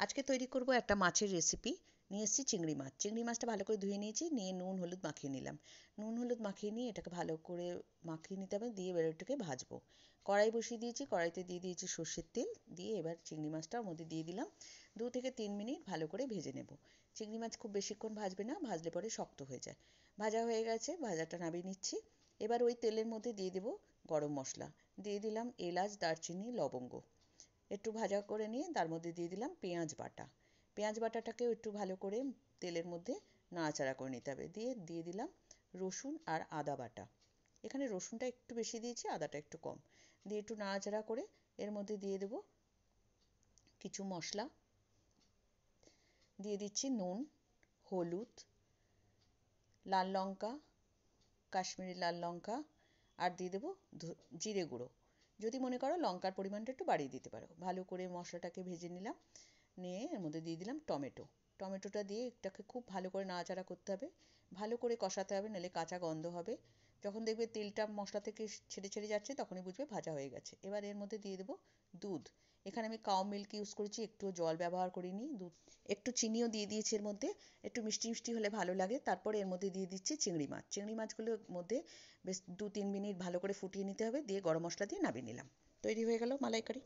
আজকে তৈরি করব একটা মাছের রেসিপি। নিয়ে এসেছি চিংড়ি মাছ। চিংড়ি মাছটা ভালো করে ধুয়ে নিয়েছি, নিয়ে নুন হলুদ মাখিয়ে নিলাম। নুন হলুদ মাখিয়ে নিয়ে এটাকে ভালো করে মাখিয়ে নিতে হবে, দিয়ে এবার এটাকে ভাজবো। কড়াই বসিয়ে দিয়েছি, কড়াইতে দিয়ে দিয়েছি সর্ষের তেল, দিয়ে এবার চিংড়ি মাছটা ওর মধ্যে দিয়ে দিলাম। 2 থেকে 3 মিনিট ভালো করে ভেজে নেব। চিংড়ি মাছ খুব বেশিক্ষণ ভাজবে না, ভাজলে পরে শক্ত হয়ে যায়। ভাজা হয়ে গেছে, ভাজাটা নামিয়ে নিচ্ছি। এবার ওই তেলের মধ্যে দিয়ে দেবো গরম মশলা। দিয়ে দিলাম এলাচ, দারচিনি, লবঙ্গ। একটু ভাজা করে নিয়ে তার মধ্যে দিয়ে দিলাম পেঁয়াজ বাটা। পেঁয়াজ বাটাটাকেও একটু ভালো করে তেলের মধ্যে নাড়াচাড়া করে নিতে হবে। দিয়ে দিলাম রসুন আর আদা বাটা। এখানে রসুনটা একটু বেশি দিয়েছি, আদাটা একটু কম। দিয়ে একটু নাড়াচাড়া করে এর মধ্যে দিয়ে দেবো কিছু মশলা। দিয়ে দিচ্ছি নুন, হলুদ, লাল লঙ্কা, কাশ্মীরি লাল লঙ্কা, আর দিয়ে দেবো জিরে গুঁড়ো। যদি মনে করো লঙ্কার পরিমাণটা একটু বাড়িয়ে দিতে পারো। ভালো করে মশলাটাকে ভেজে নিলাম, নিয়ে এর মধ্যে দিয়ে দিলাম টমেটো। টমেটোটা দিয়ে এটাকে খুব ভালো করে নাড়াচাড়া করতে হবে, ভালো করে কষাতে হবে, নাহলে কাঁচা গন্ধ হবে। যখন দেখবে তেলটা মশলা থেকে ছেড়ে ছেড়ে যাচ্ছে, তখনই বুঝবে ভাজা হয়ে গেছে। এবার এর মধ্যে দিয়ে দেবো দুধ। এখানে আমি কাউ মিল্ক ইউজ করেছি, একটুও জল ব্যবহার করিনি। দুধ, একটু চিনিও দিয়ে দিয়েছি এর মধ্যে, একটু মিষ্টি মিষ্টি হলে ভালো লাগে। তারপরে এর মধ্যে দিয়ে দিচ্ছি চিংড়ি মাছ। চিংড়ি মাছগুলোর মধ্যে বেশ 2-3 মিনিট ভালো করে ফুটিয়ে নিতে হবে, দিয়ে গরম মশলা দিয়ে নামিয়ে নিলাম। তৈরি হয়ে গেল মালাইকারি।